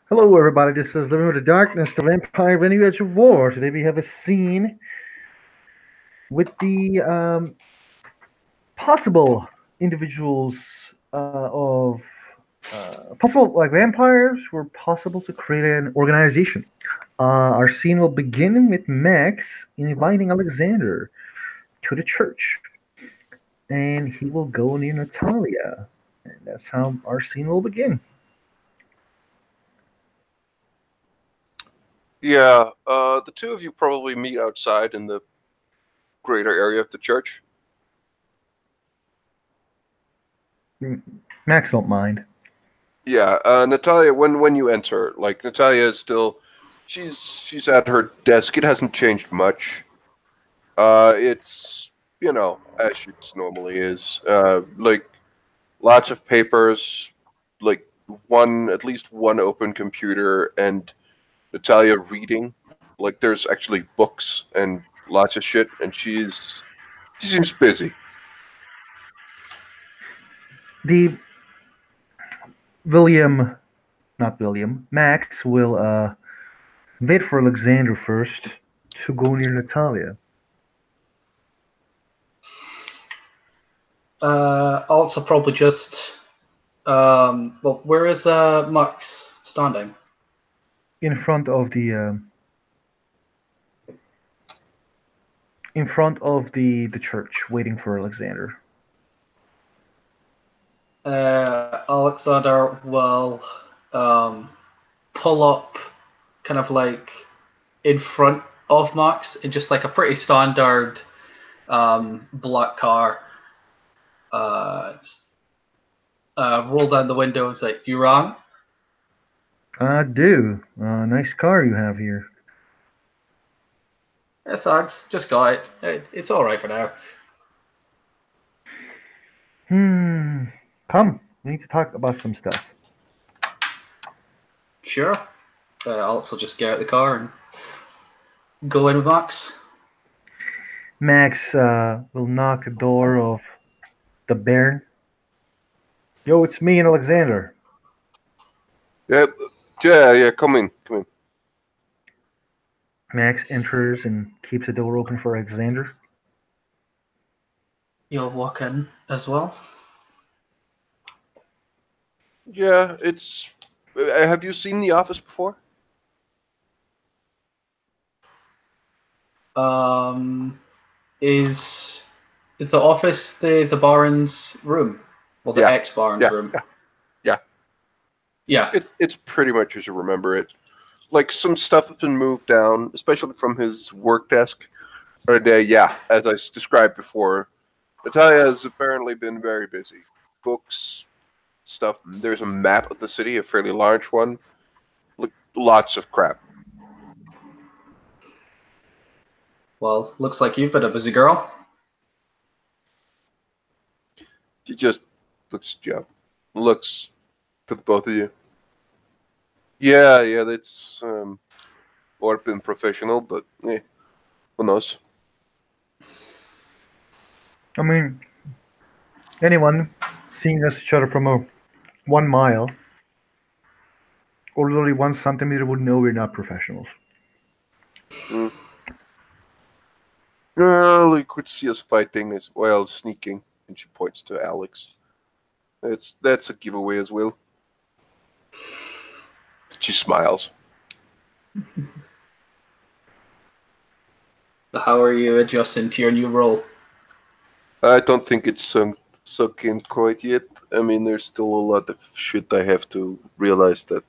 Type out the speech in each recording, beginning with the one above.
Hello, everybody. This is Living with the Darkness, the Vampire Venue Edge of War. Today we have a scene with the possible individuals of possible like vampires who are possible to create an organization. Our scene will begin with Max inviting Alexander to the church, and he will go near Natalia, and that's how our scene will begin. Yeah, the two of you probably meet outside in the greater area of the church. Mm, Max don't mind. Yeah, Natalia, when you enter, like Natalia is still, she's at her desk. It hasn't changed much. It's as it normally is. Like lots of papers, like at least one open computer, and Natalia reading. Like there's actually books and lots of shit, and she seems busy. The William, not William, Max will wait for Alexander first to go near Natalia. Also, probably just. Well, where is Max standing? In front of the in front of the church, waiting for Alexander. Alexander will um, pull up kind of like in front of Max in just like a pretty standard black car. Uh, Roll down the window and say, "You wrong?" I do. Nice car you have here. Yeah, thanks. Just got it. It's all right for now. Hmm. Come, we need to talk about some stuff. Sure. Alex will just get out of the car and go in with Max. Max will knock the door of the Baron. Yo, it's me and Alexander. Yeah, yeah. Come in. Max enters and keeps the door open for Alexander. You'll walk in as well. Yeah, it's. Have you seen The Office before? Um, is the office the Baron's room? Well, the Yeah, ex Baron's yeah, room. yeah, yeah. Yeah. It's pretty much as you remember it. Like some stuff has been moved down, especially from his work desk. And yeah, as described before, Natalia has apparently been very busy. Books, stuff. There's a map of the city, a fairly large one. Like lots of crap. Well, looks like you've been a busy girl. She just looks to the both of you. Yeah, yeah, that's or been professional, but who knows? I mean, anyone seeing us each other from 1 mile or literally 1 centimeter would know we're not professionals. Mm. Well, you could see us fighting as well, sneaking, and she points to Alex. That's a giveaway as well. She smiles. How are you adjusting to your new role? I don't think it's sunk in quite yet. I mean, there's still a lot of shit I have to realize that,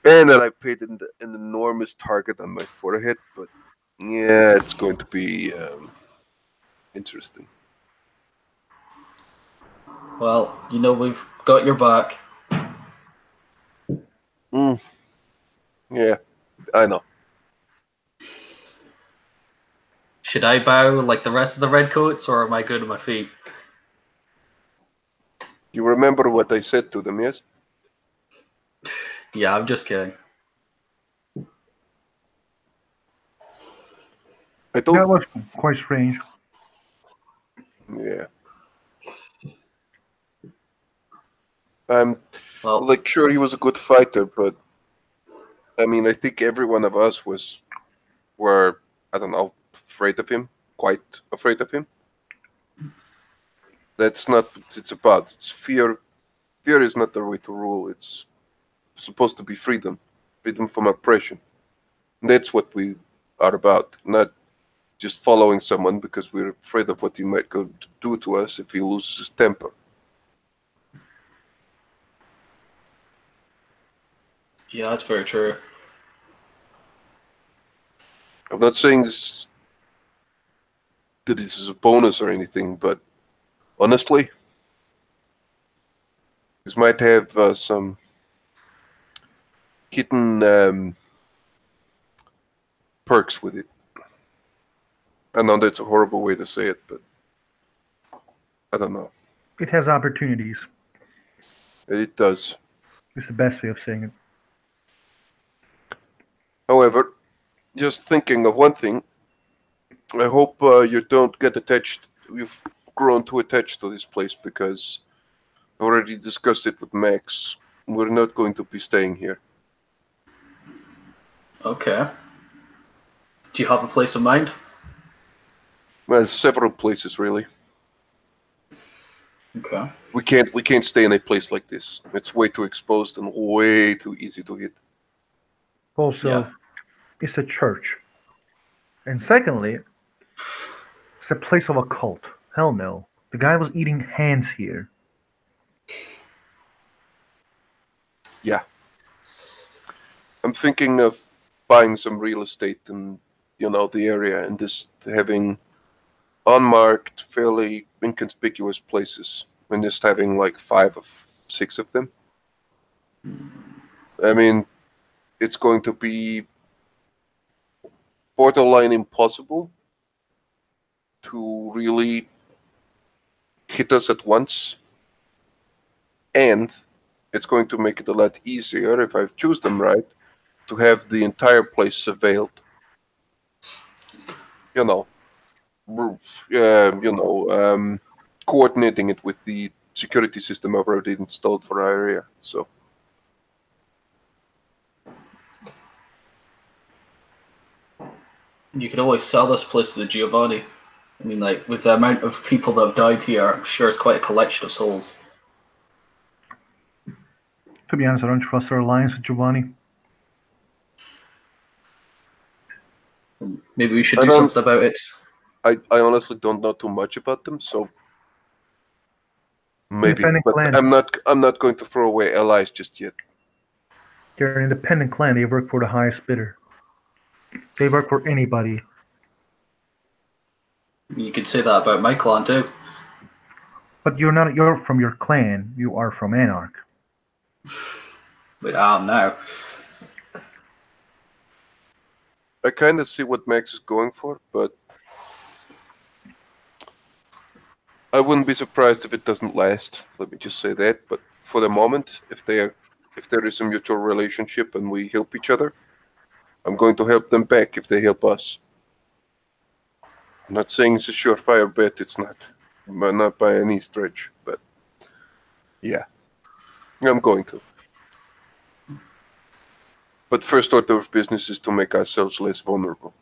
and that I paid an enormous target on my forehead. But yeah, it's going to be interesting. Well, we've got your back. Mm, yeah, I know. Should I bow like the rest of the redcoats, or am I good on my feet? You remember what I said to them, yes? Yeah, I'm just kidding. I don't. That was quite strange. Yeah. Um, Well, Like, sure, he was a good fighter, but I mean, I think every one of us were, I don't know, afraid of him, quite afraid of him. That's not what it's about. It's fear. Fear is not the way to rule. It's supposed to be freedom, freedom from oppression. That's what we are about, not just following someone because we're afraid of what he might go to do to us if he loses his temper. yeah, that's very true. I'm not saying that this is a bonus or anything, but honestly, this might have some hidden perks with it. I know that's a horrible way to say it, but I don't know. It has opportunities. It does. It's the best way of saying it. However, just thinking of one thing, I hope you don't get attached. You've grown too attached to this place because I already discussed it with Max. We're not going to be staying here. Okay. Do you have a place in mind? Well, several places really. Okay. We can't stay in a place like this. It's way too exposed and way too easy to hit. Also, Yeah. it's a church. And secondly, it's a place of a cult. Hell no. The guy was eating hands here. Yeah. I'm thinking of buying some real estate in, the area and just having unmarked, fairly inconspicuous places and just having like 5 or 6 of them. I mean, it's going to be borderline impossible to really hit us at once, and it's going to make it a lot easier if I choose them right to have the entire place surveilled. You know, coordinating it with the security system I've already installed for our area. So You could always sell this place to the Giovanni. I mean, like, with the amount of people that have died here, I'm sure it's quite a collection of souls. To be honest, I don't trust our alliance with Giovanni. Maybe we should I do don't. something about it. I honestly don't know too much about them, so maybe. Independent But clan. I'm not going to throw away allies just yet. They're an independent clan. They work for the highest bidder. They work for anybody. You could say that about my clan too. But you're from your clan. You are from Anarch. But I am now. I kind of see what Max is going for, but I wouldn't be surprised if it doesn't last. Let me just say that. But for the moment, if there is a mutual relationship and we help each other, I'm going to help them back if they help us. I'm not saying it's a surefire bet. It's not, but not by any stretch. But yeah, I'm going to. But first order of business is to make ourselves less vulnerable.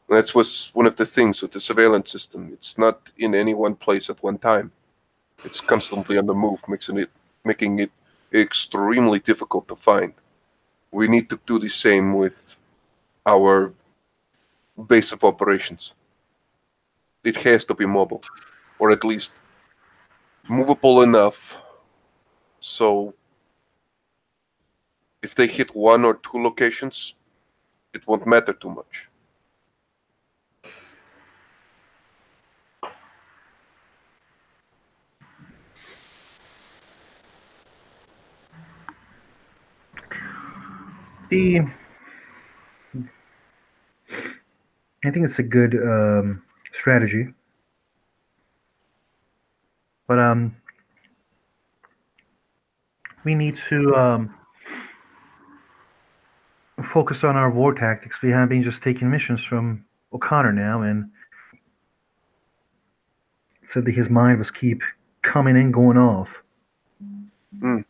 That's was one of the things with the surveillance system. It's not in any one place at one time. It's constantly on the move, making it extremely difficult to find. We need to do the same with our base of operations. It has to be mobile, or at least movable enough so if they hit 1 or 2 locations, it won't matter too much. The I think it's a good strategy, but we need to focus on our war tactics. We have been just taking missions from O'Connor now, and said that his mind was keep coming and going off. Hmm.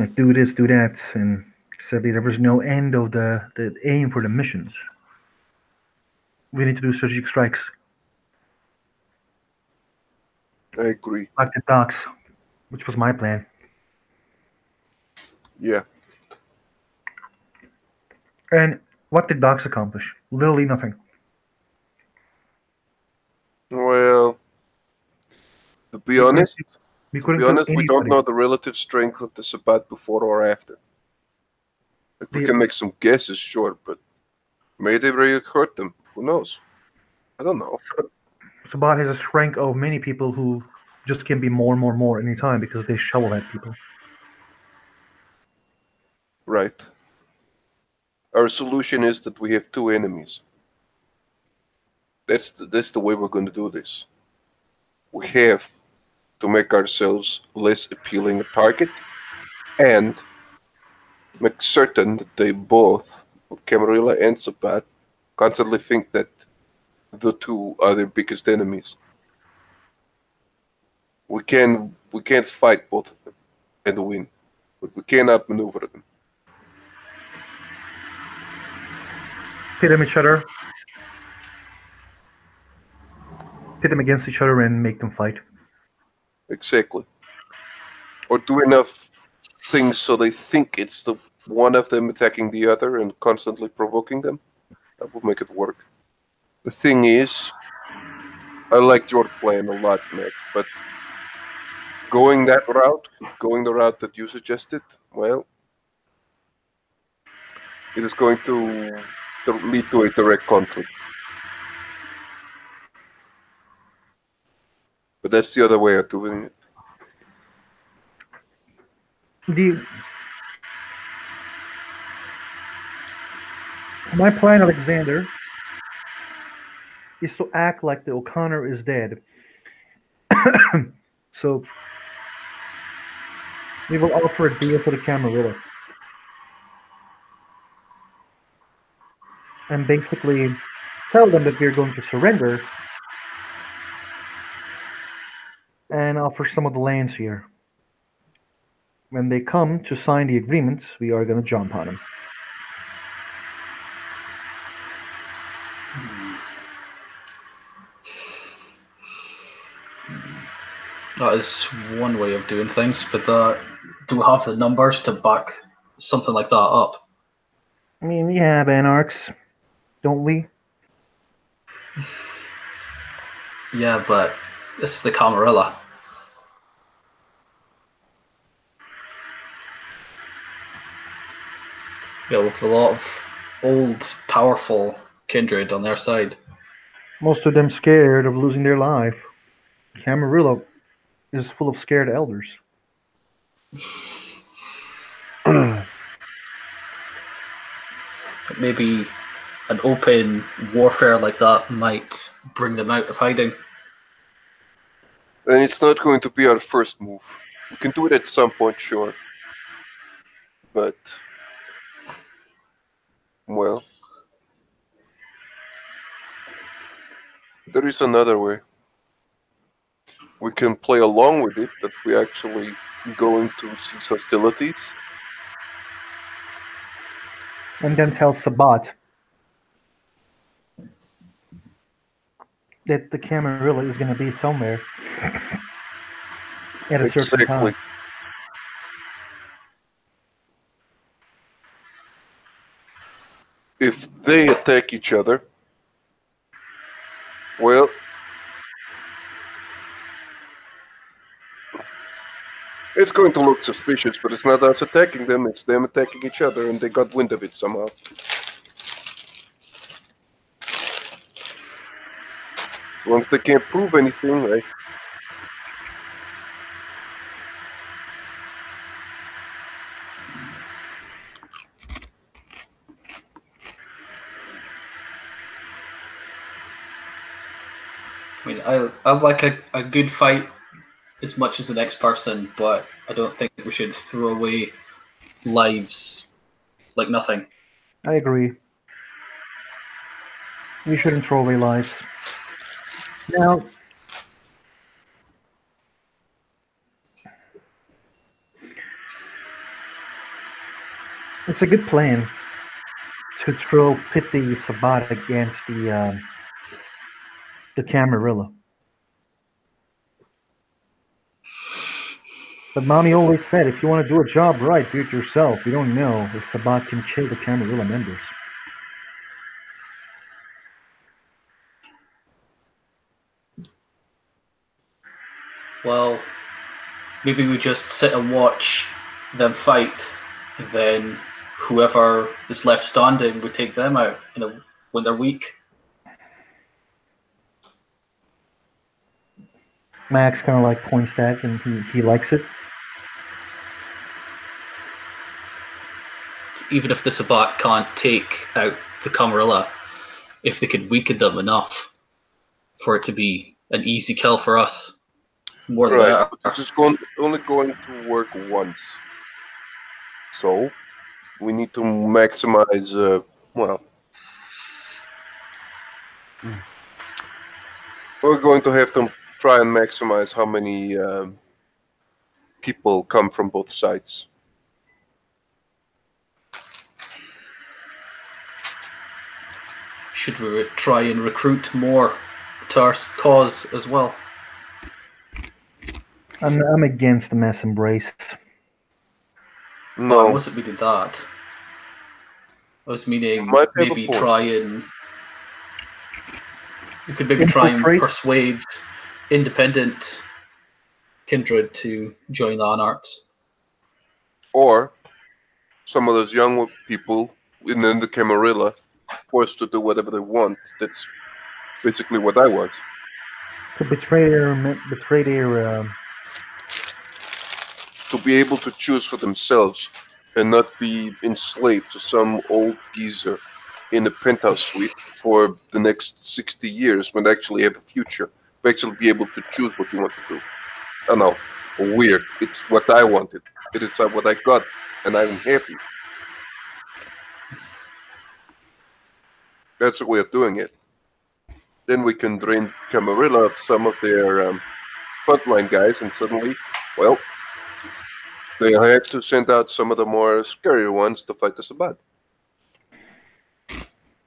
Like do this, do that, and sadly there was no end of the aim for the missions. We need to do strategic strikes, I agree. like the docks, which was my plan. Yeah. And what did docks accomplish? Literally nothing. Well, to be We couldn't honest, we to be couldn't kill honest, we don't anybody. know the relative strength of the Sabbat before or after. Like we The can make some guesses, sure, but maybe they really hurt them. Who knows? I don't know. Sabat has a strength of many people who just can be more and more and more anytime because they shovel at people. Right. Our solution is that we have two enemies. That's the way we're going to do this. We have to make ourselves less appealing a target and make certain that they both, Camarilla and Sabbat, constantly think that the two are their biggest enemies. We can't fight both of them and win, but we cannot maneuver them. Pit them each other, pit them against each other, and make them fight. Exactly. Or do enough things so they think it's the one of them attacking the other and constantly provoking them. That will make it work. The thing is, I like your plan a lot, Max, but going that route, going the route that you suggested, well, it is going to lead to a direct conflict. But that's the other way of doing it. The My plan, Alexander, is to act like the O'Connor is dead. So we will offer a deal to the Camarilla and basically tell them that we're going to surrender and offer some of the lands here. When they come to sign the agreement, we are going to jump on them. That is one way of doing things, but do we have the numbers to back something like that up? I mean, we have anarchs, don't we? Yeah, but it's the Camarilla. Yeah, with a lot of old, powerful kindred on their side. Most of them scared of losing their life. Camarilla is full of scared elders. Maybe an open warfare like that might bring them out of hiding. And it's not going to be our first move. We can do it at some point, sure. But, well, there is another way. We can play along with it, that we actually going to cease hostilities. And then tell Sabat that the Camarilla is going to be somewhere at a certain Exactly. time. If they attack each other, well, it's going to look suspicious, but it's not us attacking them, it's them attacking each other, and they got wind of it somehow. Once they can't prove anything, right? I mean, I like a good fight as much as the next person, but I don't think we should throw away lives like nothing. I agree. We shouldn't throw away lives. Now, It's a good plan to throw pit the Sabat against the Camarilla. But mommy always said, if you want to do a job right, do it yourself. We don't know if Sabat can kill the Camarilla members. Well, maybe we just sit and watch them fight, and then whoever is left standing, we take them out, when they're weak. Max kind of like points that, and he likes it. Even if the Sabat can't take out the Camarilla, if they could weaken them enough for it to be an easy kill for us, more the Right, better. but this is only going to work once. So we need to maximize. Well, we're going to have to try and maximize how many people come from both sides. Should we try and recruit more to our cause as well? I'm against the mass embrace. No, I No, wasn't meaning that. I was meaning might have a maybe point. try and you could maybe try and Infiltrate. persuade independent kindred to join the Anarchs. Or some of those young people in the Camarilla forced to do whatever they want. That's basically what I was. To betray their To be able to choose for themselves and not be enslaved to some old geezer in a penthouse suite for the next 60 years when they actually have a future. We actually be able to choose what you want to do. I know, weird. It's what I wanted. It is what I got, and I'm happy. That's the way of doing it. Then we can drain Camarilla of some of their frontline guys, and suddenly, well, they had to send out some of the more scarier ones to fight the Sabbat.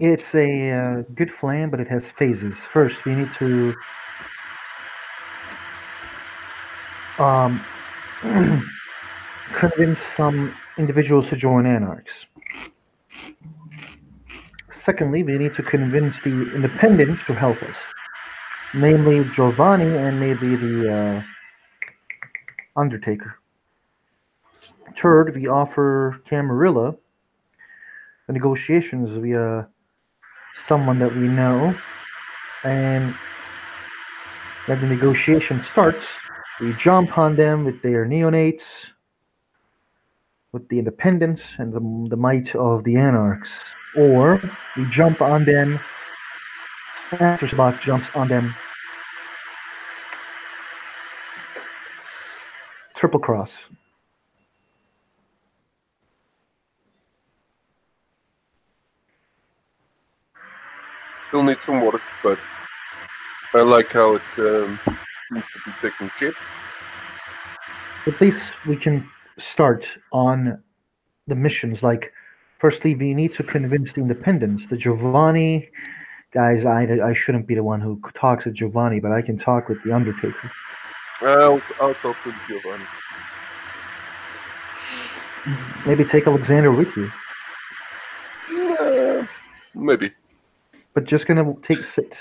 It's a good plan, but it has phases. First, we need to um, convince some individuals to join Anarchs. Secondly, we need to convince the independents to help us, namely Giovanni and maybe the Undertaker. Third, we offer Camarilla the negotiations via someone that we know, and when the negotiation starts, we jump on them with their neonates, with the independence and the might of the anarchs. Or we jump on them after Sabak jumps on them. Triple cross. Still need some work, but I like how it seems to be taking shape. At least we can start on the missions. Like, firstly, we need to convince the independents. The Giovanni guys, I shouldn't be the one who talks with Giovanni, but I can talk with the Undertaker. I'll talk with Giovanni. Maybe take Alexander with you. Maybe. But just gonna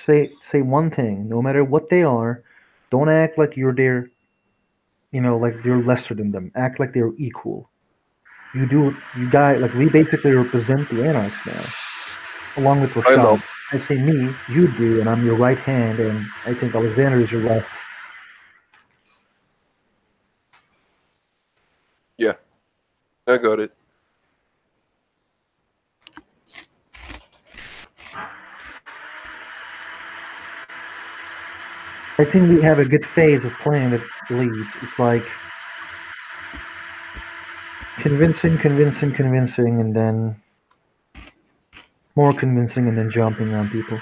say one thing. No matter what they are, don't act like you're their, like you're lesser than them. Act like they're equal. You guys, like we basically represent the anarchs now, along with I know. Rashad. I say me, you do, and I'm your right hand, and I think Alexander is your left. Yeah, I got it. I think we have a good phase of playing with leads. It's like convincing, and then more convincing, and then jumping on people.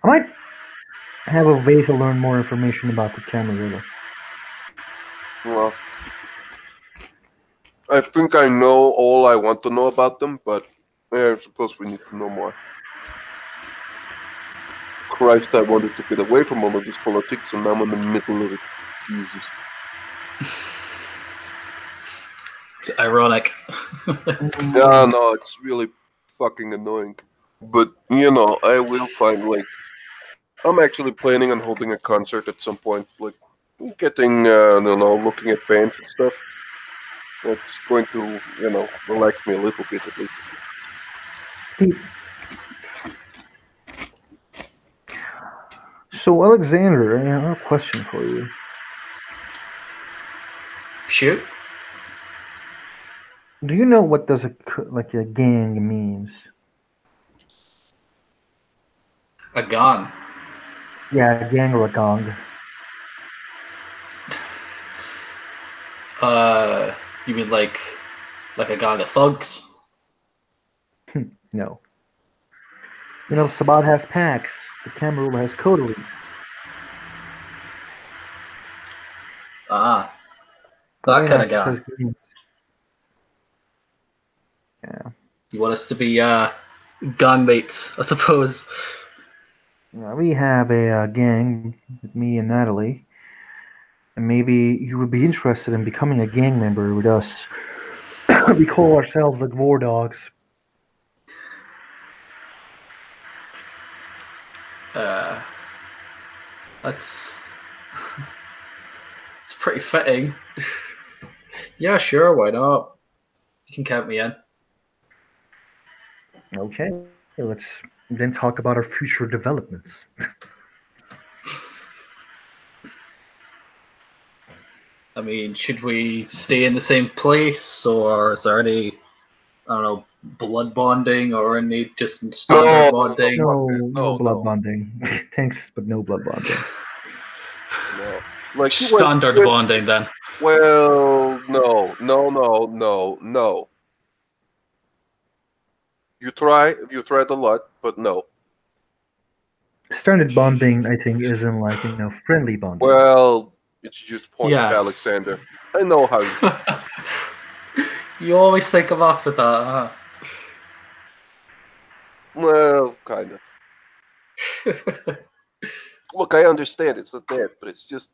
I might have a way to learn more information about the Camarilla. Well, I think I know all I want to know about them, but I suppose we need to know more. Christ, I wanted to get away from all of this politics, and now I'm in the middle of it. Jesus. It's ironic. Yeah, no, it's really fucking annoying. But, I will find, I'm actually planning on holding a concert at some point, getting, I don't know, looking at bands and stuff. That's going to, relax me a little bit at least. So, Alexander, I have a question for you. Shoot. Do you know what does a gang means? A gun. Yeah, a gang or a gong. You mean like a gang of thugs? No. Sabat has packs. The Camarilla has coteries. Ah, that kind of Baymax gang. has gangs. Yeah. You want us to be gang mates, I suppose. We have a gang with me and Natalie, and maybe you would be interested in becoming a gang member with us. We call ourselves the War Dogs. That's it's pretty fitting. Yeah, sure, why not? You can count me in. Okay, let's then talk about our future developments. I mean, should we stay in the same place, or is there any, I don't know, blood bonding or any just standard bonding? No blood bonding. Thanks, but no blood bonding. No. Standard bonding then. Well, no. You tried a lot, but no. Standard bonding, I think, isn't friendly bonding. Well, it's just point, Yes. Alexander. I know how you. You always think of after that, huh? Well, kind of. Look, I understand it's not that, but it's just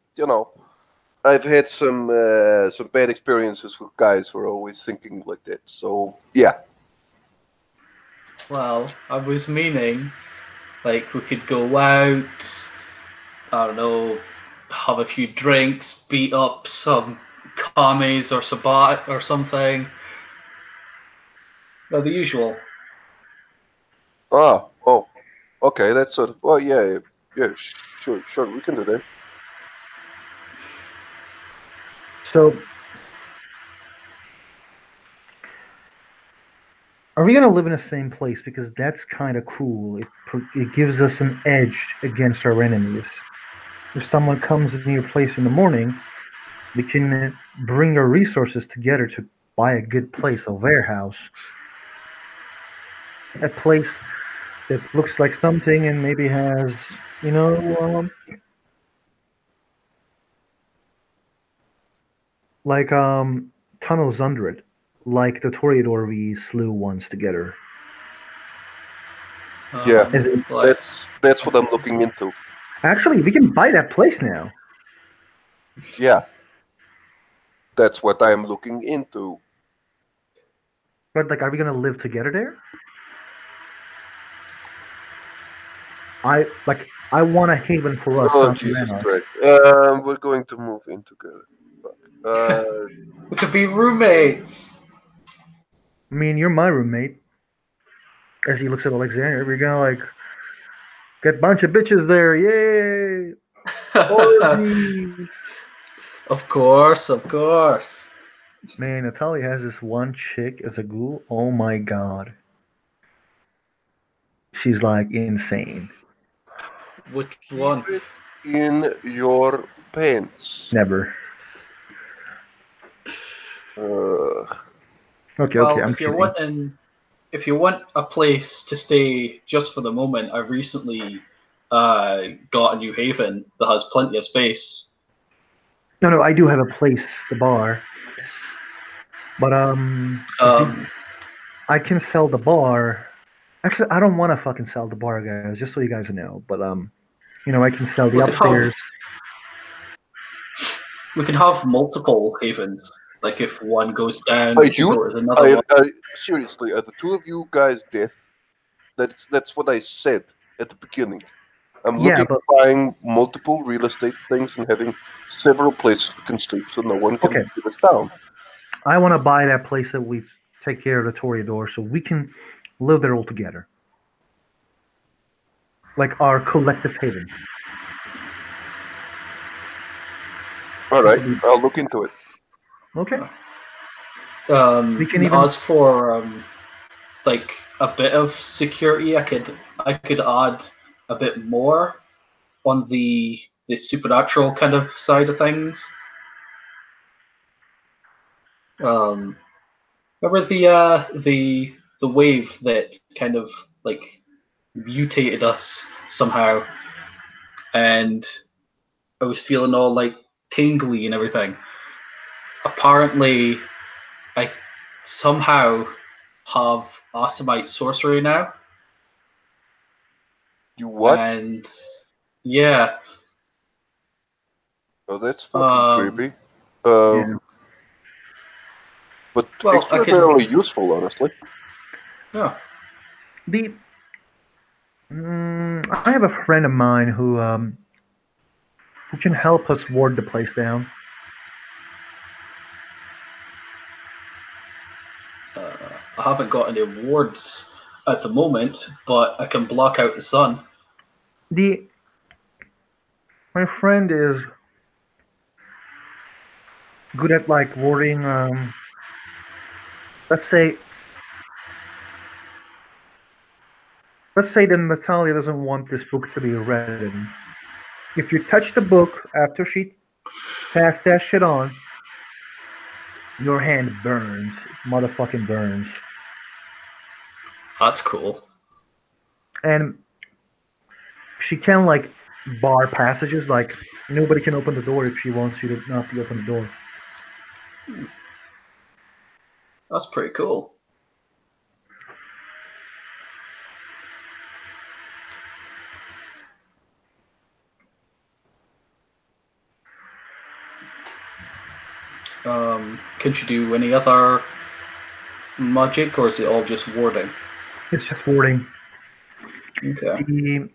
I've had some bad experiences with guys who are always thinking like that. So yeah. Well, I was meaning, we could go out, I don't know, have a few drinks, beat up some commies or Sabat or something. The usual. Oh, okay, that's sort of. Well, yeah, sure, we can do that. So, are we gonna live in the same place? Because that's kind of cool. It gives us an edge against our enemies. If someone comes in your place in the morning, we can bring our resources together to buy a good place, a warehouse, a place that looks like something and maybe has, tunnels under it, like the Toreador we slew once together. Yeah, that's what I'm looking into. Actually, we can buy that place now. Yeah, that's what I'm looking into. But are we gonna live together there? I want a haven for us. Oh, Jesus Christ! We're going to move in together. We could be roommates. I mean, you're my roommate. As he looks at Alexander, we're gonna get a bunch of bitches there. Yay! Orgies. Of course. Man, Natalia has this one chick as a ghoul. Oh my god. She's insane. Which one? Keep it in your pants. Never. Okay, well, I'm if you want a place to stay just for the moment, I've recently got a new haven that has plenty of space. No, I do have a place, the bar. But I can sell the bar. Actually, I don't want to fucking sell the bar, guys. Just so you guys know. But I can sell the We could have upstairs. we can have multiple havens. Like if one goes down, Are we can you? go to another one. Seriously, are the two of you guys deaf? That's what I said at the beginning. I'm Yeah, looking but at buying multiple real estate things and having several places we can sleep so no one can okay. get us down. I want to buy that place that we take care of the Toreador, so we can live there all together, like our collective haven. All This right, will be I'll look into it. okay. We can And even as for like a bit of security, I could add a bit more on the supernatural kind of side of things. Um, Remember the wave that kind of like mutated us somehow, and I was feeling all like tingly and everything. Apparently, I somehow have Asamite sorcery now, You what? and yeah, Oh, that's fucking um, creepy. yeah. But well, I can, extraordinarily useful, honestly. yeah, The I have a friend of mine who can help us ward the place down. I haven't got any awards at the moment, but I can block out the sun. The My friend is good at like warding. Let's say let's say that Natalia doesn't want this book to be read. If you touch the book after she passed that shit on, your hand burns, motherfucking burns. That's cool. And she can like bar passages, like nobody can open the door if she wants you to not to open the door. That's pretty cool. Can you do any other magic, or is it all just warding? It's just warding. Okay. The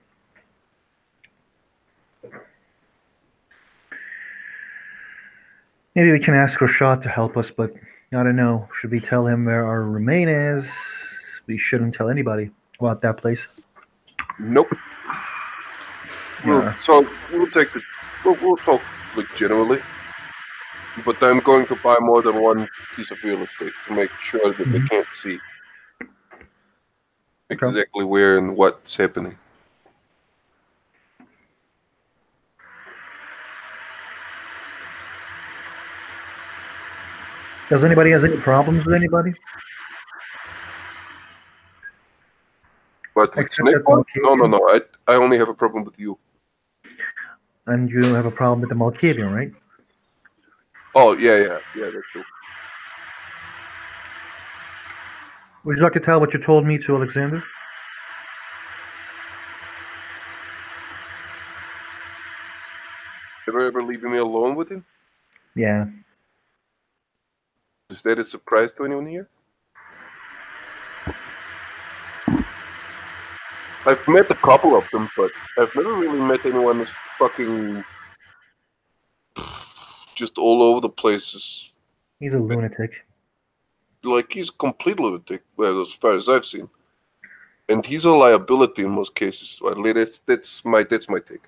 Maybe we can ask Rashad to help us, but I don't know. Should we tell him where our remain is? We shouldn't tell anybody about that place. Nope. Yeah. We'll take the. We'll talk like generally. But I'm going to buy more than one piece of real estate to make sure that they Mhm. can't see Okay. exactly where and what's happening. Does anybody has any problems with anybody But with except Snake that One? No. Malkavian? I only have a problem with you. And you have a problem with the Malkavian, right? Oh, yeah, that's true. Would you like to tell what you told me to Alexander? Ever leaving me alone with him? Yeah. Is that a surprise to anyone here? I've met a couple of them, but I've never really met anyone who's fucking just all over the place. He's a lunatic. Like, he's a complete lunatic, well, as far as I've seen. And he's a liability in most cases. At least that's my take.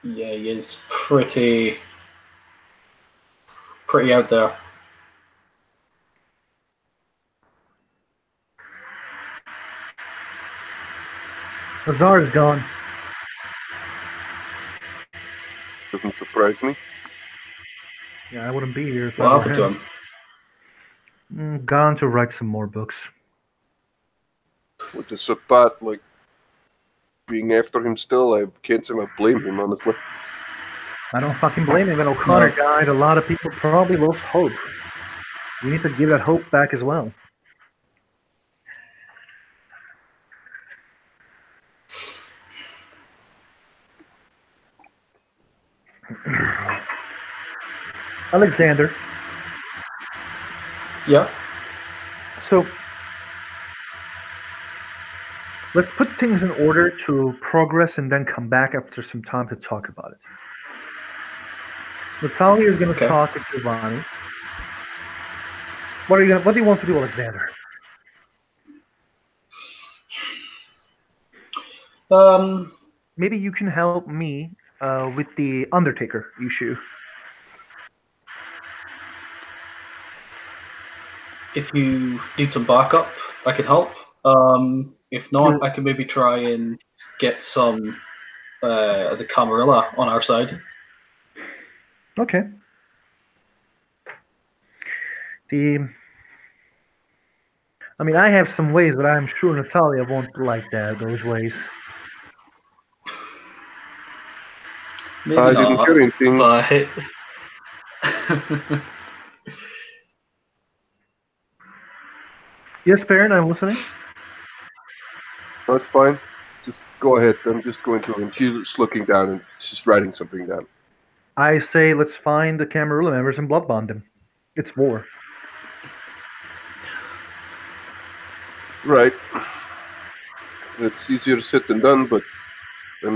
Yeah, he is pretty out there. Lazar is gone. Doesn't surprise me. Yeah, I wouldn't be here if I What were happened to him. him? Gone to write some more books. With the Sabat, like, being after him still. I can't say I blame him, honestly. I don't fucking blame him. When O'Connor died, a lot of people probably lost hope. We need to give that hope back as well. Alexander. Yeah. So let's put things in order to progress and then come back after some time to talk about it. Natalia is going to talk with Giovanni. What do you want to do, Alexander? Maybe you can help me with the Undertaker issue. If you need some backup, I can help. If not, I can maybe try and get some the Camarilla on our side. Okay. I have some ways, but I'm sure Natalia won't like those ways. Maybe I not, didn't hear anything. but Yes, Baron, I'm listening. That's fine. Just go ahead. I'm just going to. And she's looking down and she's writing something down. I say let's find the Camarilla members and blood bond them. It's war. Right. It's easier said than done, but I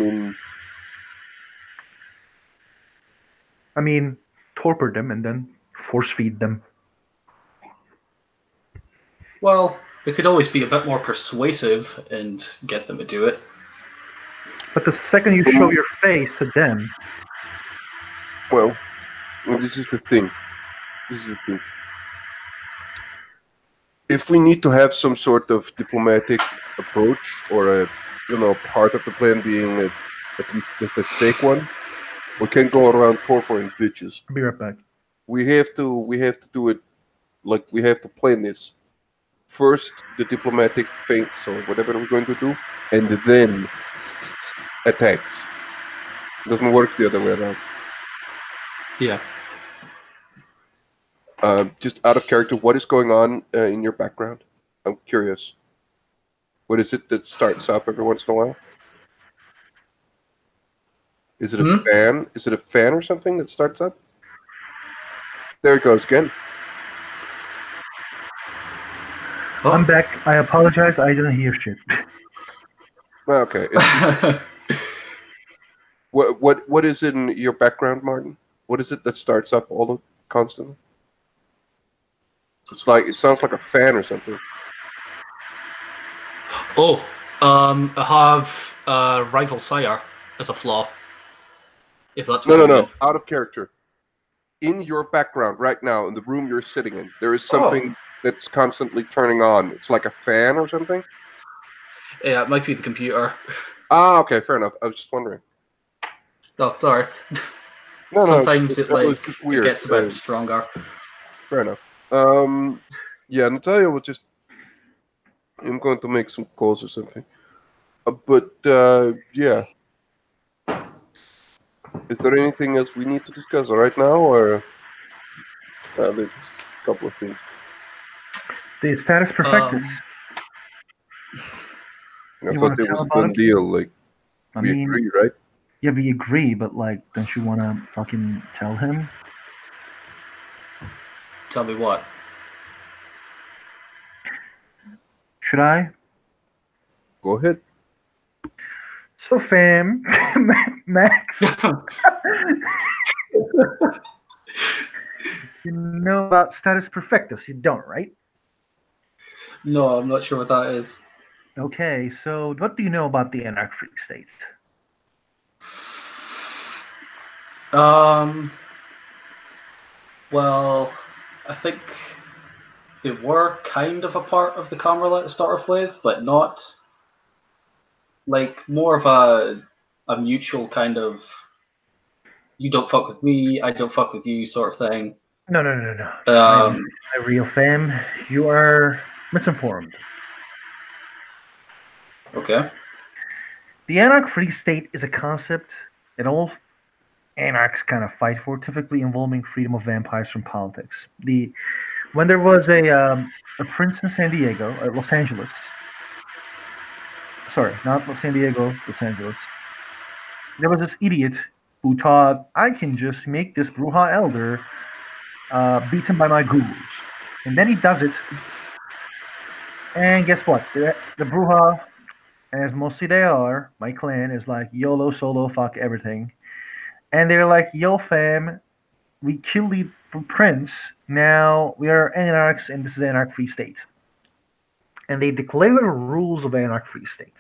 mean, torpor them and then force feed them. Well, we could always be a bit more persuasive and get them to do it. But the second you show your face to them... Well, this is the thing. If we need to have some sort of diplomatic approach, or part of the plan being at least just a fake one, we can't go around torturing bitches. I'll be right back. We have to do it like we have to plan this. First, the diplomatic feints or whatever we're going to do, and then attacks. It doesn't work the other way around. Yeah. Just out of character, what is going on in your background? I'm curious. What is it that starts up every once in a while? Is it a fan? Is it a fan or something that starts up? There it goes again. Oh. I'm back. I apologize. I didn't hear shit. Okay. What is in your background, Martin? What is it that starts up constantly? It sounds like a fan or something. Oh, I have rival sire as a flaw. If that's no. Out of character. In your background right now, in the room you're sitting in, there is something that's constantly turning on. It's like a fan or something? Yeah, it might be the computer. Okay, fair enough. I was just wondering. Oh, sorry. No, Sometimes it gets a bit stronger. Fair enough. Yeah, Natalia will just... I'm going to make some calls or something. Yeah. Is there anything else we need to discuss right now, or... there's a couple of things. The status perfectus. I thought there was a done deal. Like, we agree, right? Yeah, we agree, but don't you want to fucking tell him? Tell me what? Should I? Go ahead. So, fam, Max, you know about status perfectus? You don't, right? No, I'm not sure what that is. Okay, so what do you know about the anarchic states? Well, I think they were kind of a part of the Camarilla to start off with, but not more of a mutual kind of you don't fuck with me, I don't fuck with you sort of thing. No. My real fam, you are misinformed. Okay. The Anarch Free State is a concept that all anarchs kind of fight for, typically involving freedom of vampires from politics. When there was a prince in San Diego, Los Angeles. Sorry, not San Diego, Los Angeles. There was this idiot who thought I can just make this Bruja elder beaten by my ghouls, and then he does it. And guess what? The Bruja, as mostly they are, my clan is like YOLO, solo, fuck everything, and they're like, yo, fam, we killed the prince. Now we are anarchs, and this is anarch free state. And they declare the rules of anarch free state.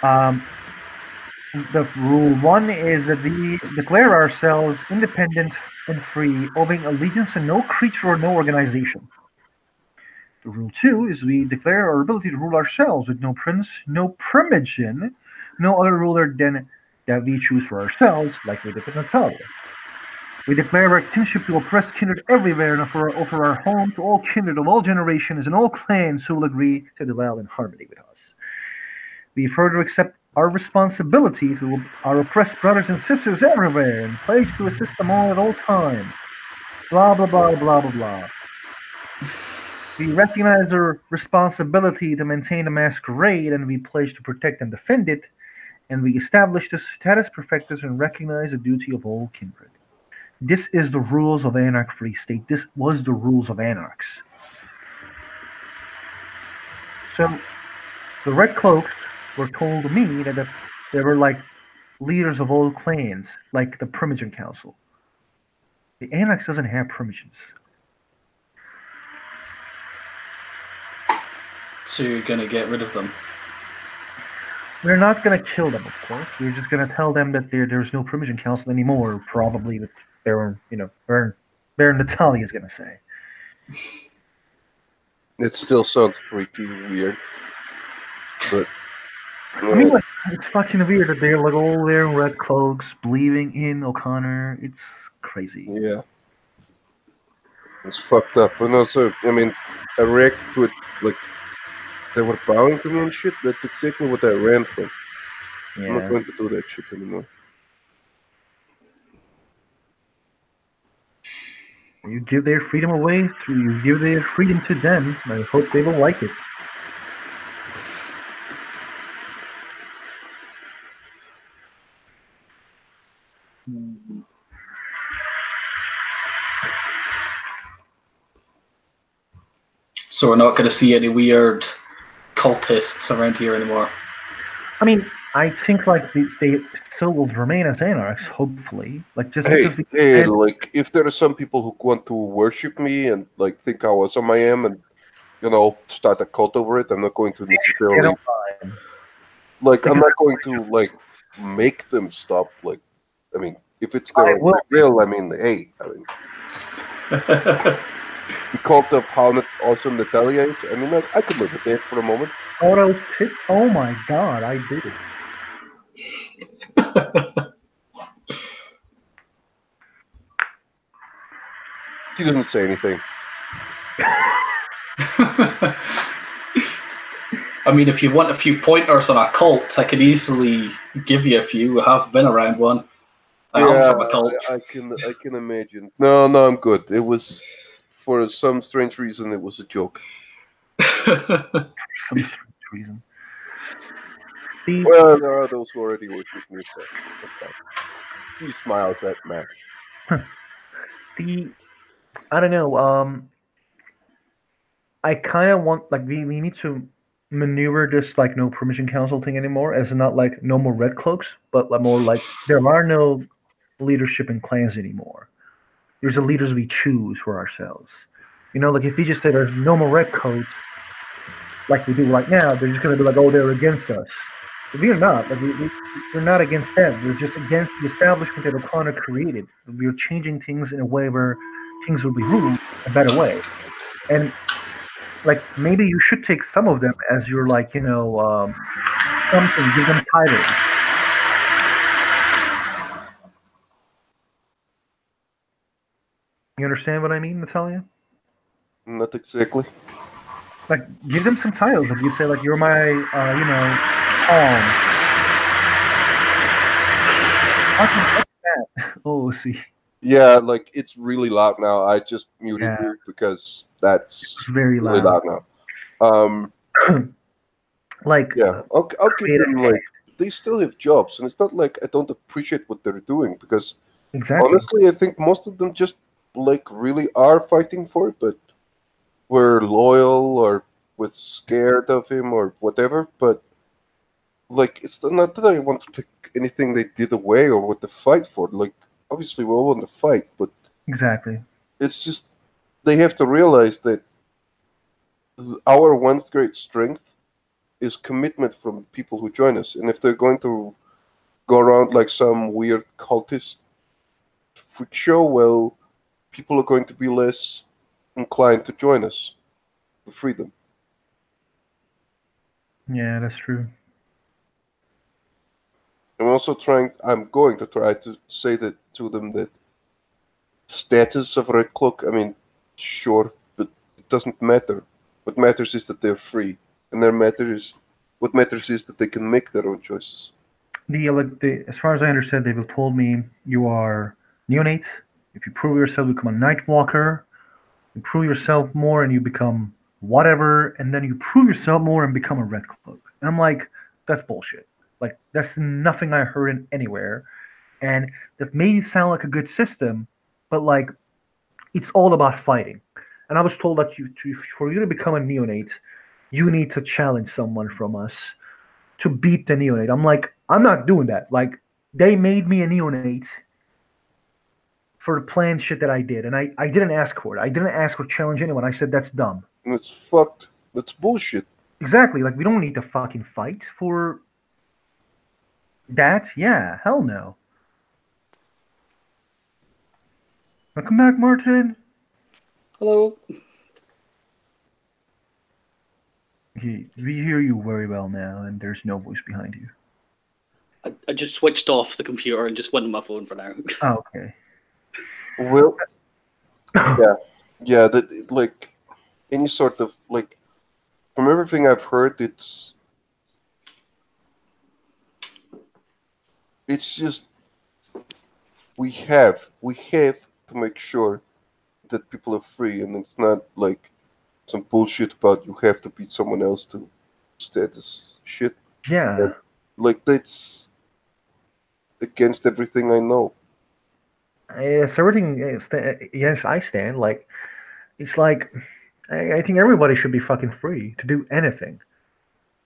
The rule one is that we declare ourselves independent and free, owing allegiance to no creature or no organization. The rule two is we declare our ability to rule ourselves with no prince, no primogen, no other ruler than that we choose for ourselves, like we did with Natalia. We declare our kinship to oppressed kindred everywhere and offer our home to all kindred of all generations and all clans who will agree to dwell in harmony with us. We further accept our responsibility to our oppressed brothers and sisters everywhere and pledge to assist them all at all times. Blah, blah, blah, blah, blah, blah. We recognize our responsibility to maintain the masquerade and we pledge to protect and defend it. And we establish the status perfectus and recognize the duty of all kindred. This is the rules of Anarch Free State. This was the rules of Anarchs. So the Red Cloaks were told to me that they were like leaders of all clans, like the Primogen Council. The Anarchs doesn't have primogens. So you're gonna get rid of them? We're not gonna kill them, of course. We're just gonna tell them that there's no Primogen Council anymore. Probably that Baron Natalia's gonna say. It still sounds pretty weird, but I mean, like, it's fucking weird that they're like all wearing red cloaks, believing in O'Connor. It's crazy. yeah, it's fucked up. And also, I mean, I react to it like they were bowing to me and shit. That's exactly what I ran from. I'm not Yeah. going to do that shit anymore. You give their freedom away, you give their freedom to them. I hope they will like it. So we're not going to see any weird cultists around here anymore. I mean, I think like they still will remain as anarchs, hopefully. Like just Hey, because we hey, like if there are some people who want to worship me and like think how awesome I am and start a cult over it, I'm not going to necessarily I'm not going to like make them stop. Like, I mean, if it's their will, I mean, hey, I mean, the cult of how awesome Natalia is. I mean, I could live with that for a moment. Oh, those tits! Oh my god, I did it. She doesn't say anything. I mean, if you want a few pointers on a cult, I could easily give you a few. I have been around one. I am from a cult. I can imagine. No, I'm good. It was for some strange reason. It was a joke. For some strange reason. Well, there are those who already worship me, so that's fine. He smiles at Matt. I don't know. I kind of want like we need to maneuver this like no permission council thing anymore, as not like no more red cloaks, but like more like there are no leadership in clans anymore. There's the leaders we choose for ourselves. You know, like if we just say there's no more red coats, like we do right now, they're just gonna be like, oh, they're against us. But we're not. Like we're not against them. We're just against the establishment that O'Connor created. We're changing things in a way where things will be ruled a better way. And like maybe you should take some of them as your like something. Give them titles. You understand what I mean, Natalia? Not exactly. Like, give them some titles. Like, you'd say, like, you're my, pawn. What's that? Oh, see. Yeah, like it's really loud now. I just muted Yeah, you because it's that's very really loud. loud now. Um, Like, yeah, I'll give create them like they still have jobs, and it's not like I don't appreciate what they're doing because exactly. honestly, I think most of them just like really are fighting for it, but were loyal or was scared of him or whatever. But like, it's not that I want to take anything they did away or what to fight for. Like, obviously, we all want to fight, but Exactly. it's just they have to realize that our one great strength is commitment from people who join us. And if they're going to go around like some weird cultist freak show, well, people are going to be less inclined to join us for freedom. Yeah, that's true. I'm going to try to say that to them that status of Red Cloak, I mean, sure, but it doesn't matter. What matters is that they're free. And what matters is that they can make their own choices. As far as I understand, they've told me you are neonate. If you prove yourself, you become a night walker. You prove yourself more, and you become whatever, and then you prove yourself more and become a red cloak. And I'm like, that's bullshit. Like, that's nothing I heard in anywhere. And that may sound like a good system, but like, it's all about fighting. And I was told that for you to become a neonate, you need to challenge someone from us to beat the neonate. I'm like, I'm not doing that. Like, they made me a neonate for the planned shit that I did, and I didn't ask for it. I didn't ask or challenge anyone. I said that's dumb. And it's fucked. That's bullshit. Exactly. Like, we don't need to fucking fight for that. Yeah, hell no. Welcome back, Martin. Hello. We hear you very well now, and there's no voice behind you. I just switched off the computer and just went on my phone for now. Oh, okay. Well, yeah, yeah. That like any sort of like from everything I've heard, it's just we have to make sure that people are free, and it's not like some bullshit about you have to beat someone else to status shit. Yeah. And, like that's against everything I know. Yes, everything. Yes, I stand. Like, it's like I think everybody should be fucking free to do anything.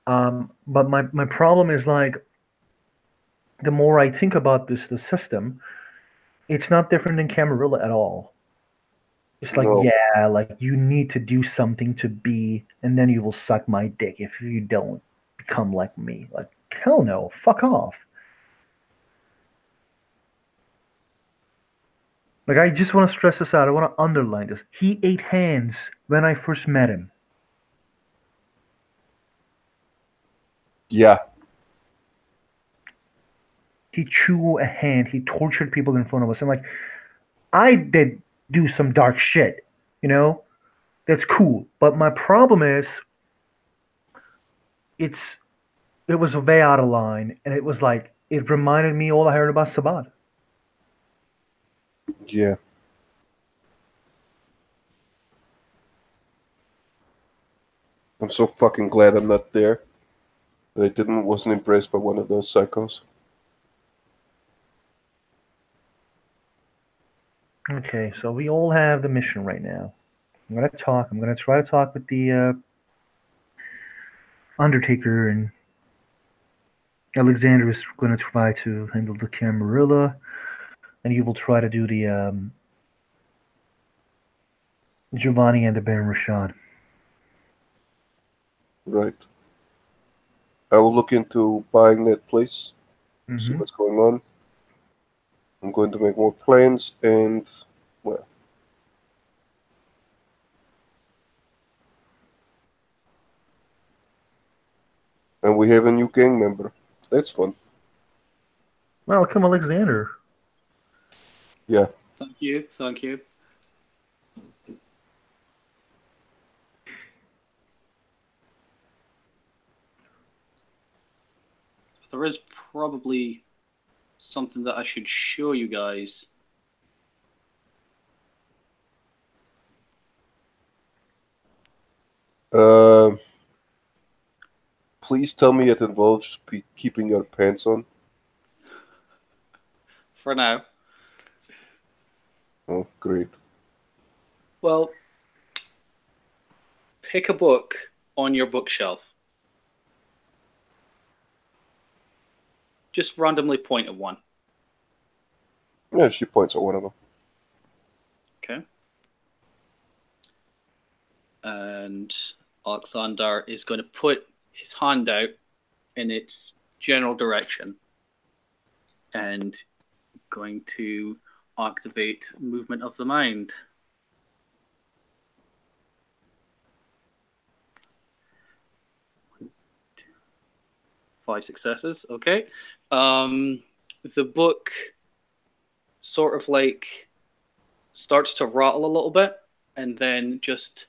But my problem is like the more I think about the system, it's not different than Camarilla at all. It's like, No, yeah, like you need to do something to be, and then you will suck my dick if you don't become like me. Like, hell no, fuck off. Like, I just want to stress this out. I want to underline this. He ate hands when I first met him. yeah, He chewed a hand. He tortured people in front of us. And like, I did do some dark shit, you know? That's cool. But my problem is, it's it was way out of line, and it was like it reminded me all I heard about Sabat. yeah. I'm so fucking glad I'm not there. That I didn't wasn't embraced by one of those psychos. Okay, so we all have the mission right now. I'm gonna talk. I'm gonna try to talk with the Undertaker, and Alexander is gonna try to handle the Camarilla, and you will try to do the Giovanni and the Baron Rashad. Right. I will look into buying that place, see Mm-hmm. what's going on. I'm going to make more plans, and well, and we have a new gang member. That's fun. Welcome, Alexander. Yeah. Thank you. Thank you. there is probably something that I should show you guys. Uh, please tell me it involves keeping your pants on. For now. Oh, great. Well, pick a book on your bookshelf. Just randomly point at one. Yeah, she points at one of them. Okay. And Alexander is going to put his hand out in its general direction and going to activate movement of the mind. Five successes. Okay. The book sort of like starts to rattle a little bit and then just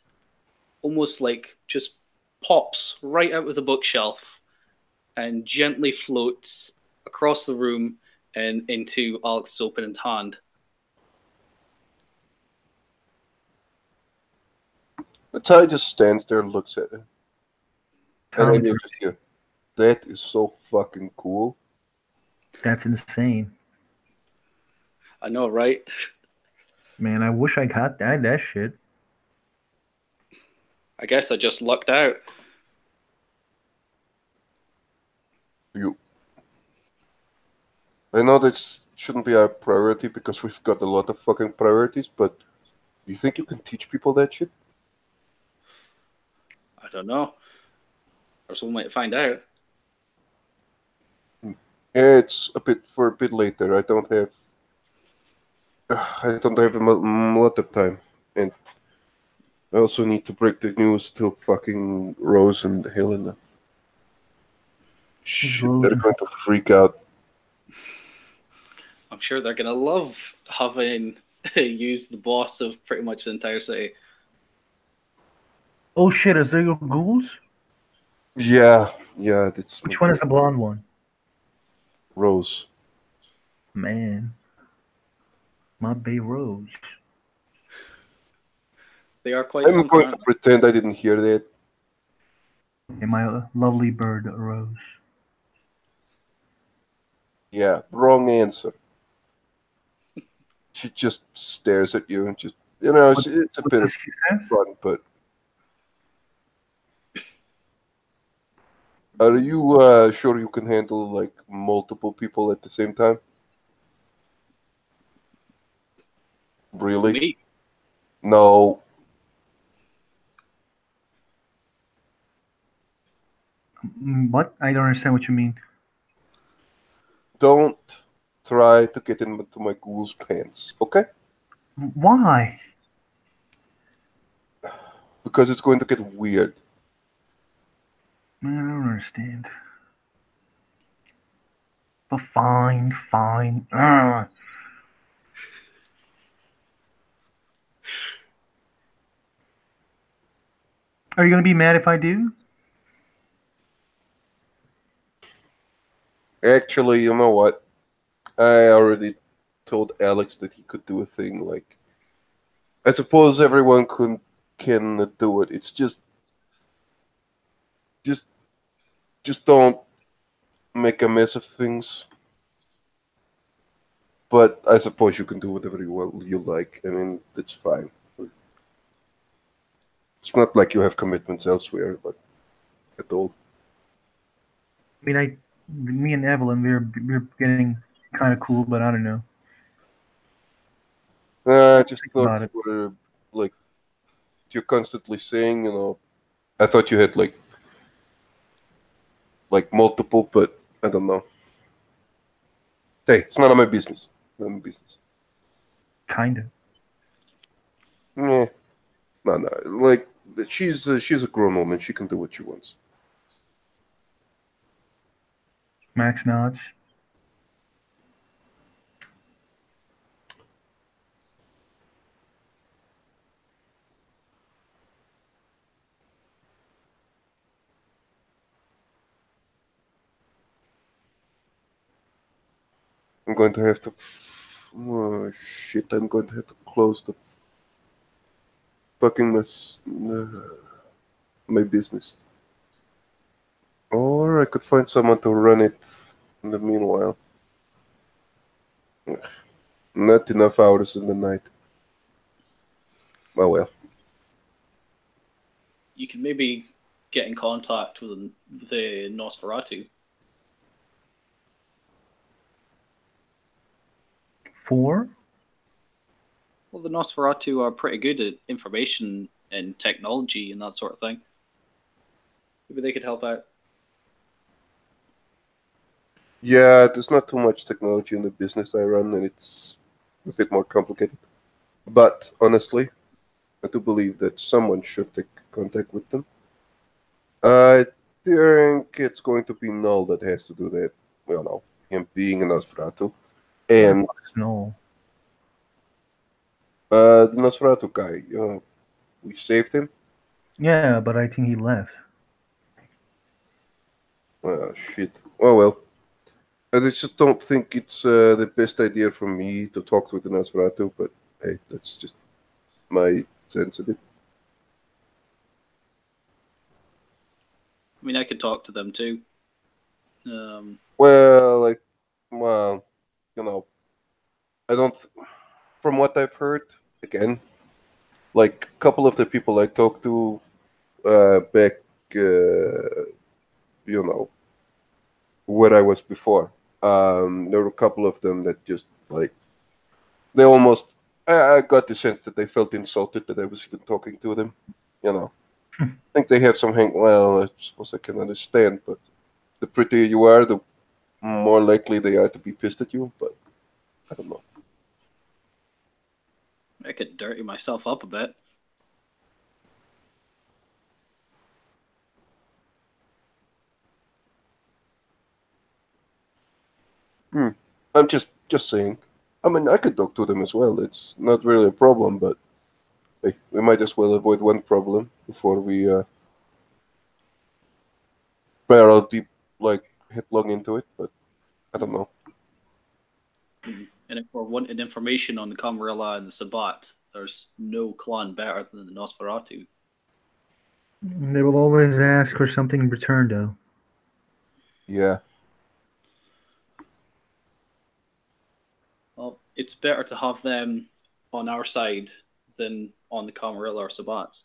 almost like just pops right out of the bookshelf and gently floats across the room and into Alex's open hand. Natalia just stands there and looks at it. And then Tom, you just hear, that is so fucking cool. that's insane. I know, right? Man, I wish I got that shit. I guess I just lucked out. You. I know this shouldn't be our priority because we've got a lot of fucking priorities, but do you think you can teach people that shit? I don't know. Or someone might find out. Yeah, it's a bit later. I don't have a lot of time, and I also need to break the news to fucking Rose and Helena. Shit, they're going to freak out. I'm sure they're gonna love having used the boss of pretty much the entire city. Oh shit, is there your ghouls? Yeah, that's Which one is the blonde one? Rose. Man, my Bay Rose. They are quite I'm something, going to aren't they? pretend I didn't hear that. And my lovely bird Rose. Yeah, wrong answer. She just stares at you and just, it's a What bit does of she say? fun, but are you sure you can handle like multiple people at the same time? Really? Me. No. What? I don't understand what you mean. Don't try to get into my ghoul's pants, okay? Why? Because it's going to get weird. Man, I don't understand. But fine, fine. Ugh. Are you gonna be mad if I do? Actually, you know what? I already told Alex that he could do a thing like. I suppose everyone can do it. It's just just don't make a mess of things. But I suppose you can do whatever you like. I mean, that's fine. It's not like you have commitments elsewhere, but at all. I mean, me and Evelyn, we're getting kind of cool, but I don't know. I just Think thought about you it. were like you're constantly saying, I thought you had like multiple, but I don't know. Hey, it's none of my business. None of my business. Kind of. Yeah, no. Like she's a grown woman. She can do what she wants. Max nods. I'm going to have to. Oh shit! I'm going to have to close the fucking my business. Or I could find someone to run it in the meanwhile. Not enough hours in the night. Oh well. You can maybe get in contact with the Nosferatu. For? Well, the Nosferatu are pretty good at information and technology and that sort of thing. Maybe they could help out. Yeah, there's not too much technology in the business I run, and it's a bit more complicated. But honestly, I do believe that someone should take contact with them. I think it's going to be Null that has to do that. Well, no, him being an Nosferatu. And No. the Nosferatu guy, we saved him. Yeah, but I think he left. Shit. Oh well. I just don't think it's the best idea for me to talk with the Nosferatu, but hey, that's just my sense of it. I mean, I could talk to them too. Well, well, you know, I don't. From what I've heard, again, like a couple of the people I talked to back, you know, where I was before, there were a couple of them that just like they almost. I got the sense that they felt insulted that I was even talking to them. You know, I think they have some hang. Well, I suppose I can understand, but the prettier you are, the more likely they are to be pissed at you. But I don't know. I could dirty myself up a bit. I'm just saying. I mean, I could talk to them as well. It's not really a problem, but hey, we might as well avoid one problem before we barrel deep, like headlong into it. But I don't know. And if we're wanting information on the Camarilla and the Sabbat, there's no clan better than the Nosferatu. They will always ask for something in return, though. Yeah. Well, it's better to have them on our side than on the Camarilla or Sabbats.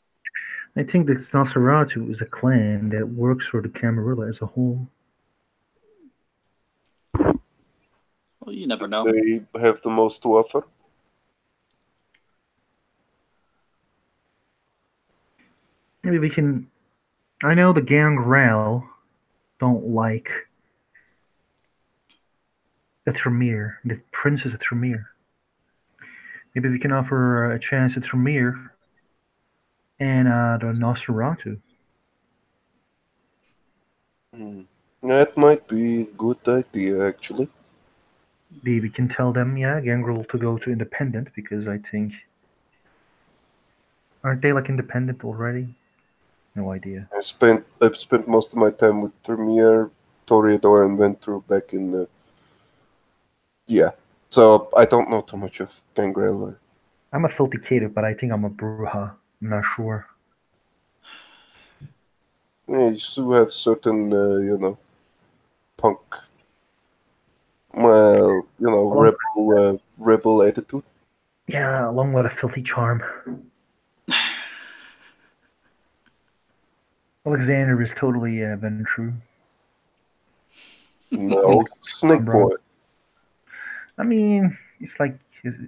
I think that Nosferatu is a clan that works for the Camarilla as a whole. Well, you never know. They have the most to offer. Maybe we can. I know the Gangrel don't like the Tremere, the princess of Tremere. Maybe we can offer a chance to Tremere and the Nosferatu. That might be a good idea, actually. Maybe we can tell them, yeah, Gangrel to go to independent because I think aren't they like independent already? No idea. I've spent most of my time with Tremere, Toreador, and Ventrue back in the yeah. So I don't know too much of Gangrel. I'm a filthy cative, but I think I'm a Bruja. I'm not sure. Yeah, you still have certain, punk, well, rebel attitude. Yeah, along with a filthy charm. Alexander is totally Ventrue. No, Snake bro. Boy. I mean, it's like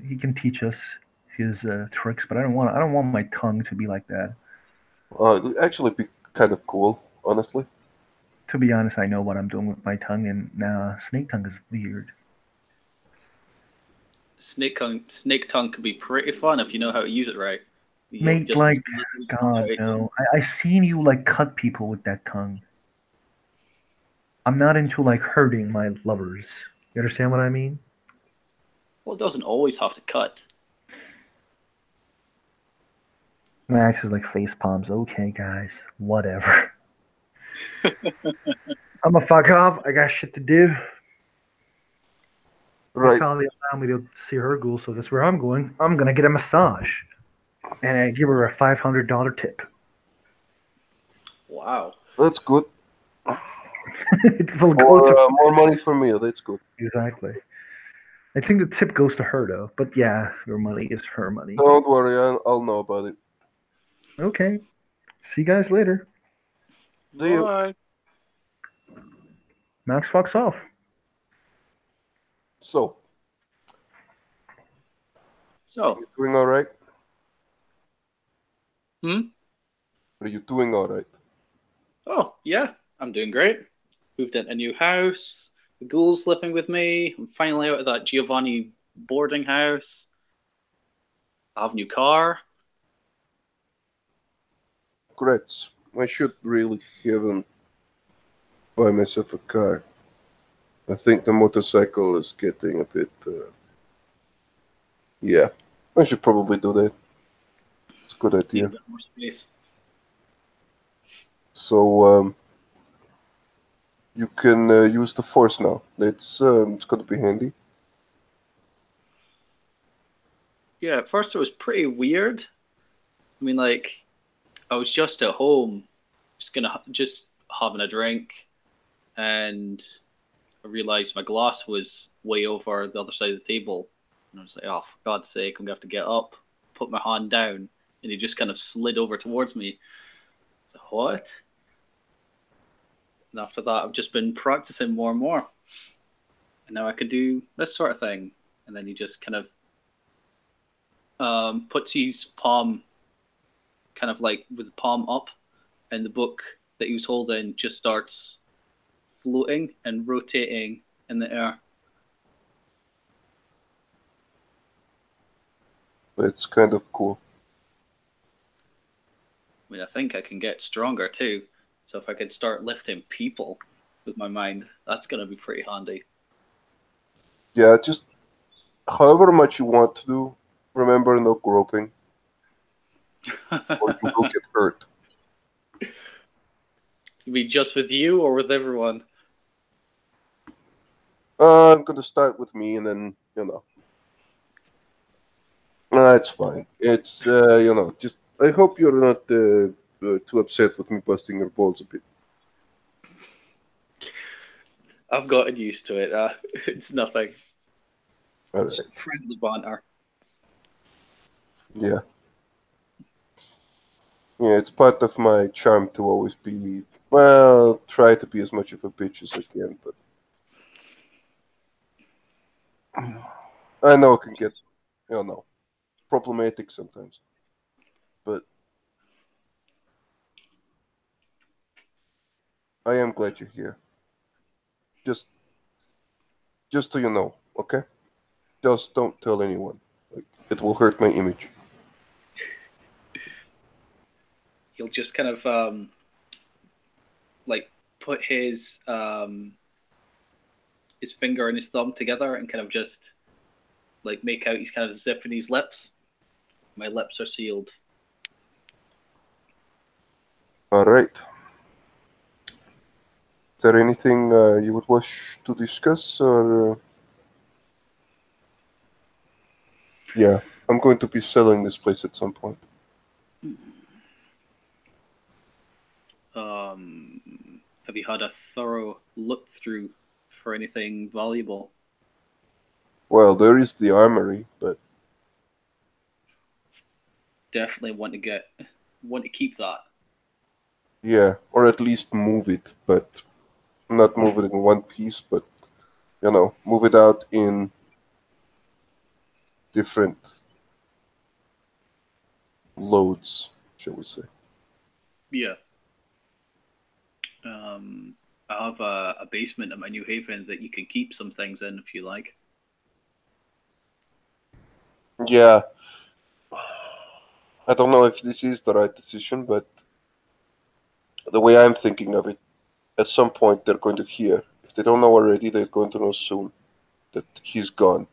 he can teach us his tricks, but I don't want my tongue to be like that. It'd actually be kind of cool, honestly. To be honest, I know what I'm doing with my tongue, and snake tongue is weird. Snake tongue can be pretty fun if you know how to use it right. Mate, like, God, no. I seen you like cut people with that tongue. I'm not into like hurting my lovers. You understand what I mean? Well, it doesn't always have to cut. Max is like face palms. Okay, guys, whatever. I'm a fuck off. I got shit to do. Right. Natalia allowed me to see her ghoul, so that's where I'm going. I'm gonna get a massage, and I give her a $500 tip. Wow. That's good. It will go to More money for me. That's good. exactly. I think the tip goes to her though, but yeah, your money is her money. Don't worry, I'll know about it. Okay, see you guys later. See you. Bye. Max fucks off. So, So, you doing all right? hmm? Are you doing all right? Oh, yeah, I'm doing great. Moved into a new house. The ghoul's living with me. I'm finally out of that Giovanni boarding house. I have a new car. Congrats. I should really have buy myself a car. I think the motorcycle is getting a bit. Yeah, I should probably do that. It's a good Need a idea. bit more space. So you can use the force now. It's gonna be handy. Yeah, at first it was pretty weird. I mean, like, I was just at home, just having a drink, and I realized my glass was way over the other side of the table. And I was like, oh, for God's sake, I'm going to have to get up, put my hand down. And he just kind of slid over towards me. I was like, what? And after that, I've just been practicing more and more. And now I could do this sort of thing. And then he just kind of puts his palm kind of like with the palm up, and the book that he was holding just starts floating and rotating in the air. It's kind of cool. I mean, I think I can get stronger too. So if I could start lifting people with my mind, that's going to be pretty handy. Yeah, just however much you want to do. Remember, no groping, or you will get hurt. You mean just with you or with everyone? I'm gonna start with me, and then it's fine. It's just I hope you're not too upset with me busting your balls a bit. I've gotten used to it. It's nothing. All It's right. friendly banter. Yeah. Yeah, it's part of my charm to always be, well, try to be as much of a bitch as I can, but I know it can get, problematic sometimes. But I am glad you're here. Just, just so you know, okay? Just don't tell anyone. Like, it will hurt my image. He'll just kind of like put his finger and his thumb together and kind of just like make out he's kind of zipping his lips. My lips are sealed. All right. Is there anything you would wish to discuss, or? Yeah, I'm going to be selling this place at some point. Have you had a thorough look through for anything valuable? Well, there is the armory, but Definitely want to keep that. yeah, or at least move it, but not move it in one piece, but move it out in different loads, shall we say. Yeah. I have a basement at my new haven that you can keep some things in if you like. Yeah, I don't know if this is the right decision, but the way I'm thinking of it, at some point they're going to hear. If they don't know already, they're going to know soon that he's gone.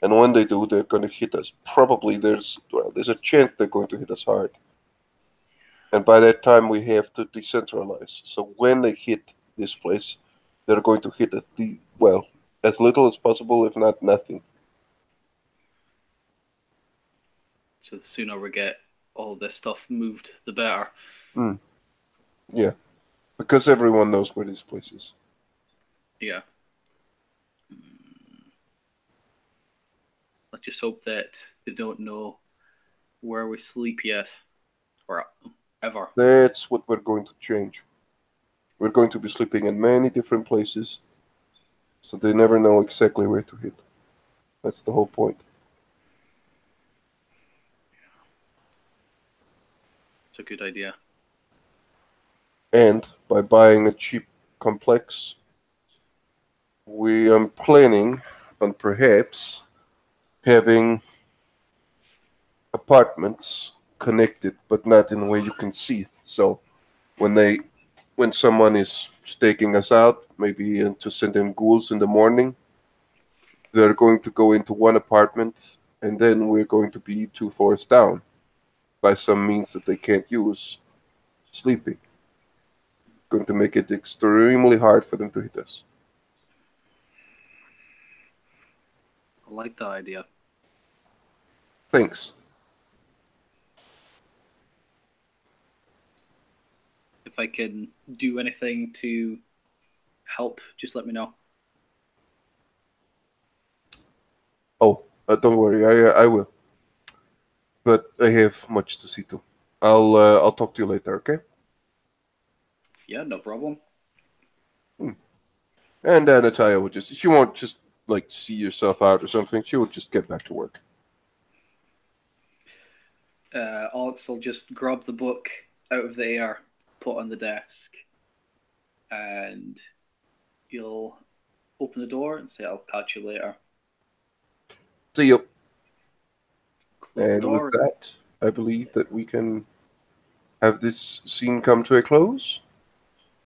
And when they do, they're going to hit us. Probably there's a chance they're going to hit us hard. And by that time, we have to decentralize. So when they hit this place, they're going to hit as little as possible, if not nothing. So the sooner we get all this stuff moved, the better. Yeah, because everyone knows where this place is. Yeah. Let's just hope that they don't know where we sleep yet, or ever. That's what we're going to change. We're going to be sleeping in many different places, so they never know exactly where to hit. That's the whole point. It's a good idea. And by buying a cheap complex, we are planning on perhaps having apartments connected, but not in a way you can see. So when someone is staking us out, maybe to send in ghouls in the morning, they're going to go into one apartment, and then we're going to be 2 floors down by some means that they can't use, sleeping. Going to make it extremely hard for them to hit us. I like that idea. Thanks. If I can do anything to help, just let me know. Oh, don't worry, I will. But I have much to see to. I'll talk to you later, okay? Yeah, no problem. And Natalia will she won't just like see yourself out or something. She will just get back to work. Alex will just grab the book out of the air, put it on the desk, and you'll open the door and say, "I'll catch you later." See you. Close the And with door. that, I believe that we can have this scene come to a close.